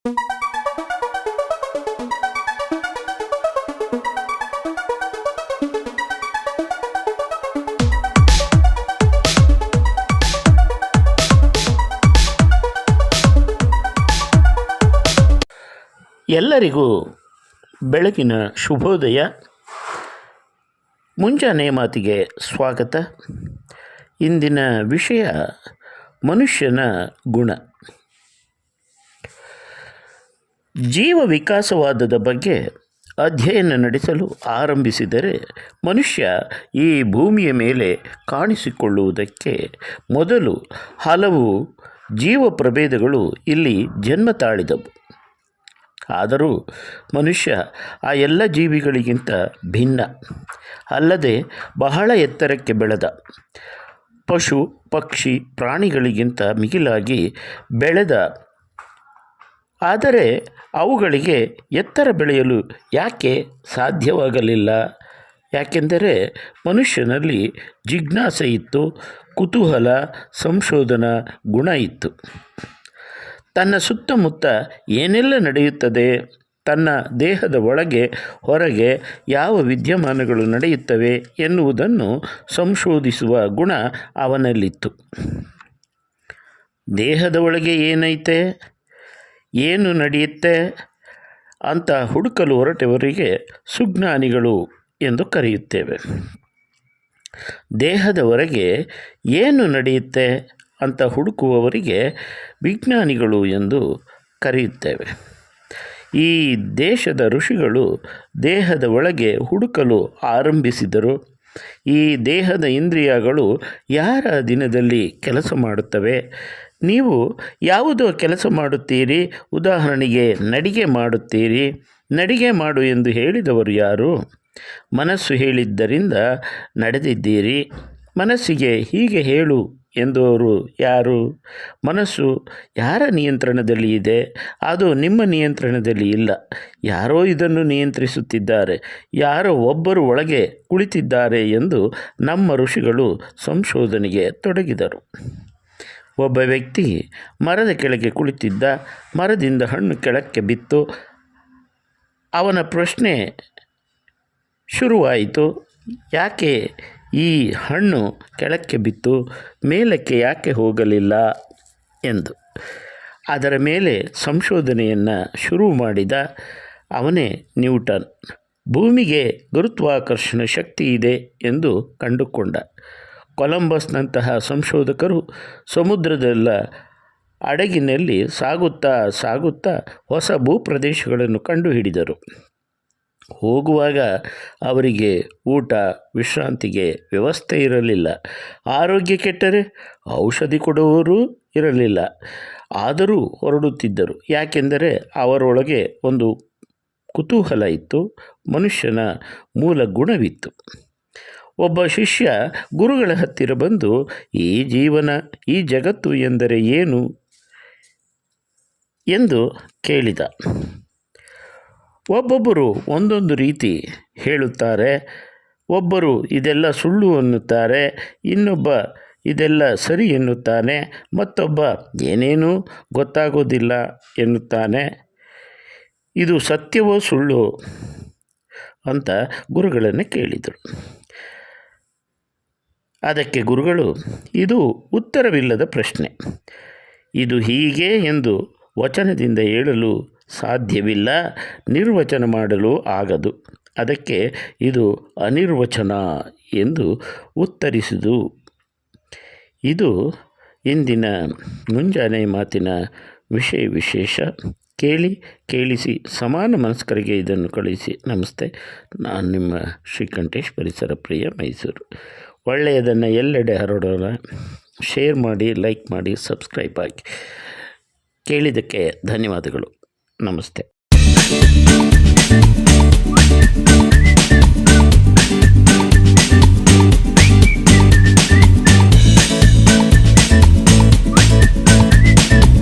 ಎಲ್ಲರಿಗೂ ಬೆಳಗಿನ ಶುಭೋದಯ. ಮುಂಜಾನೆ ಮಾತಿಗೆ ಸ್ವಾಗತ. ಇಂದಿನ ವಿಷಯ ಮನುಷ್ಯನ ಗುಣ. ಜೀವ ವಿಕಾಸವಾದದ ಬಗ್ಗೆ ಅಧ್ಯಯನ ನಡೆಸಲು ಆರಂಭಿಸಿದರೆ ಮನುಷ್ಯ ಈ ಭೂಮಿಯ ಮೇಲೆ ಕಾಣಿಸಿಕೊಳ್ಳುವುದಕ್ಕೆ ಮೊದಲು ಹಲವು ಜೀವ ಪ್ರಭೇದಗಳು ಇಲ್ಲಿ ಜನ್ಮ ತಾಳಿದವು. ಆದರೂ ಮನುಷ್ಯ ಆ ಎಲ್ಲ ಜೀವಿಗಳಿಗಿಂತ ಭಿನ್ನ, ಅಲ್ಲದೆ ಬಹಳ ಎತ್ತರಕ್ಕೆ ಬೆಳೆದ. ಪಶು ಪಕ್ಷಿ ಪ್ರಾಣಿಗಳಿಗಿಂತ ಮಿಗಿಲಾಗಿ ಬೆಳೆದ. ಆದರೆ ಅವುಗಳಿಗೆ ಎತ್ತರ ಬೆಳೆಯಲು ಯಾಕೆ ಸಾಧ್ಯವಾಗಲಿಲ್ಲ? ಯಾಕೆಂದರೆ ಮನುಷ್ಯನಲ್ಲಿ ಜಿಜ್ಞಾಸೆ ಇತ್ತು, ಕುತೂಹಲ, ಸಂಶೋಧನಾ ಗುಣ ಇತ್ತು. ತನ್ನ ಸುತ್ತಮುತ್ತ ಏನೆಲ್ಲ ನಡೆಯುತ್ತದೆ, ತನ್ನ ದೇಹದ ಒಳಗೆ ಹೊರಗೆ ಯಾವ ವಿದ್ಯಮಾನಗಳು ನಡೆಯುತ್ತವೆ ಎನ್ನುವುದನ್ನು ಸಂಶೋಧಿಸುವ ಗುಣ ಅವನಲ್ಲಿತ್ತು. ದೇಹದ ಒಳಗೆ ಏನೈತೆ, ಏನು ನಡೆಯುತ್ತೆ ಅಂತ ಹುಡುಕಲು ಹೊರಟವರಿಗೆ ಸುಜ್ಞಾನಿಗಳು ಎಂದು ಕರೆಯುತ್ತೇವೆ. ದೇಹದ ಹೊರಗೆ ಏನು ನಡೆಯುತ್ತೆ ಅಂತ ಹುಡುಕುವವರಿಗೆ ವಿಜ್ಞಾನಿಗಳು ಎಂದು ಕರೆಯುತ್ತೇವೆ. ಈ ದೇಶದ ಋಷಿಗಳು ದೇಹದ ಒಳಗೆ ಹುಡುಕಲು ಆರಂಭಿಸಿದರು. ಈ ದೇಹದ ಇಂದ್ರಿಯಗಳು ಯಾರ ದಿನದಲ್ಲಿ ಕೆಲಸ ಮಾಡುತ್ತವೆ? ನೀವು ಯಾವುದೋ ಕೆಲಸ ಮಾಡುತ್ತೀರಿ, ಉದಾಹರಣೆಗೆ ನಡಿಗೆ ಮಾಡುತ್ತೀರಿ. ನಡಿಗೆ ಮಾಡು ಎಂದು ಹೇಳಿದವರು ಯಾರು? ಮನಸ್ಸು ಹೇಳಿದ್ದರಿಂದ ನಡೆದಿದ್ದೀರಿ. ಮನಸ್ಸಿಗೆ ಹೀಗೆ ಹೇಳು ಎಂದವರು ಯಾರು? ಮನಸ್ಸು ಯಾರ ನಿಯಂತ್ರಣದಲ್ಲಿ ಇದೆ? ಅದು ನಿಮ್ಮ ನಿಯಂತ್ರಣದಲ್ಲಿ ಇಲ್ಲ. ಯಾರೋ ಇದನ್ನು ನಿಯಂತ್ರಿಸುತ್ತಿದ್ದಾರೆ, ಯಾರೋ ಒಬ್ಬರು ಒಳಗೆ ಕುಳಿತಿದ್ದಾರೆ ಎಂದು ನಮ್ಮ ಋಷಿಗಳು ಸಂಶೋಧನೆಗೆ ತೊಡಗಿದರು. ಒಬ್ಬ ವ್ಯಕ್ತಿ ಮರದ ಕೆಳಗೆ ಕುಳಿತಿದ್ದ. ಮರದಿಂದ ಹಣ್ಣು ಕೆಳಕ್ಕೆ ಬಿತ್ತು. ಅವನ ಪ್ರಶ್ನೆ ಶುರುವಾಯಿತು, ಯಾಕೆ ಈ ಹಣ್ಣು ಕೆಳಕ್ಕೆ ಬಿತ್ತು, ಮೇಲಕ್ಕೆ ಯಾಕೆ ಹೋಗಲಿಲ್ಲ ಎಂದು. ಅದರ ಮೇಲೆ ಸಂಶೋಧನೆಯನ್ನು ಶುರು ಮಾಡಿದ ಅವನೇ ನ್ಯೂಟನ್. ಭೂಮಿಗೆ ಗುರುತ್ವಾಕರ್ಷಣ ಶಕ್ತಿ ಇದೆ ಎಂದು ಕಂಡುಕೊಂಡ. ಕೊಲಂಬಸ್ನಂತಹ ಸಂಶೋಧಕರು ಸಮುದ್ರದಲ್ಲ ಹಡಗಿನಲ್ಲಿ ಸಾಗುತ್ತಾ ಸಾಗುತ್ತಾ ಹೊಸ ಭೂಪ್ರದೇಶಗಳನ್ನು ಕಂಡುಹಿಡಿದರು. ಹೋಗುವಾಗ ಅವರಿಗೆ ಊಟ ವಿಶ್ರಾಂತಿಗೆ ವ್ಯವಸ್ಥೆ ಇರಲಿಲ್ಲ. ಆರೋಗ್ಯ ಕೆಟ್ಟರೆ ಔಷಧಿ ಕೊಡುವವರು ಇರಲಿಲ್ಲ. ಆದರೂ ಹೊರಡುತ್ತಿದ್ದರು, ಯಾಕೆಂದರೆ ಅವರೊಳಗೆ ಒಂದು ಕುತೂಹಲ ಇತ್ತು, ಮನುಷ್ಯನ ಮೂಲ ಗುಣವಿತ್ತು. ಒಬ್ಬ ಶಿಷ್ಯ ಗುರುಗಳ ಹತ್ತಿರ ಬಂದು, ಈ ಜೀವನ, ಈ ಜಗತ್ತು ಎಂದರೆ ಏನು ಎಂದು ಕೇಳಿದ. ಒಬ್ಬೊಬ್ಬರು ಒಂದೊಂದು ರೀತಿ ಹೇಳುತ್ತಾರೆ. ಒಬ್ಬರು ಇದೆಲ್ಲ ಸುಳ್ಳು ಎನ್ನುತ್ತಾರೆ, ಇನ್ನೊಬ್ಬ ಇದೆಲ್ಲ ಸರಿ ಎನ್ನುತ್ತಾನೆ, ಮತ್ತೊಬ್ಬ ಏನೇನೂ ಗೊತ್ತಾಗೋದಿಲ್ಲ ಎನ್ನುತ್ತಾನೆ. ಇದು ಸತ್ಯವೋ ಸುಳ್ಳು ಅಂತ ಗುರುಗಳನ್ನು ಕೇಳಿದರು. ಅದಕ್ಕೆ ಗುರುಗಳು, ಇದು ಉತ್ತರವಿಲ್ಲದ ಪ್ರಶ್ನೆ. ಇದು ಹೀಗೆ ಎಂದು ವಚನದಿಂದ ಹೇಳಲು ಸಾಧ್ಯವಿಲ್ಲ, ನಿರ್ವಚನ ಮಾಡಲು ಆಗದು. ಅದಕ್ಕೆ ಇದು ಅನಿರ್ವಚನ ಎಂದು ಉತ್ತರಿಸಿದು. ಇದು ಇಂದಿನ ಮುಂಜಾನೆ ಮಾತಿನ ವಿಶೇಷ. ಕೇಳಿಸಿ ಸಮಾನ ಮನಸ್ಕರಿಗೆ ಇದನ್ನು ಕಳಿಸಿ. ನಮಸ್ತೆ. ನಾನು ನಿಮ್ಮ ಶ್ರೀಕಂಠೇಶ್, ಪರಿಸರ ಪ್ರಿಯ, ಮೈಸೂರು. ಒಳ್ಳೆಯದನ್ನು ಎಲ್ಲೆಡೆ ಹರಡೋಣ. ಶೇರ್ ಮಾಡಿ, ಲೈಕ್ ಮಾಡಿ, ಸಬ್ಸ್ಕ್ರೈಬ್ ಆಗಿ. ಕೇಳಿದ್ದಕ್ಕೆ ಧನ್ಯವಾದಗಳು. ನಮಸ್ತೆ.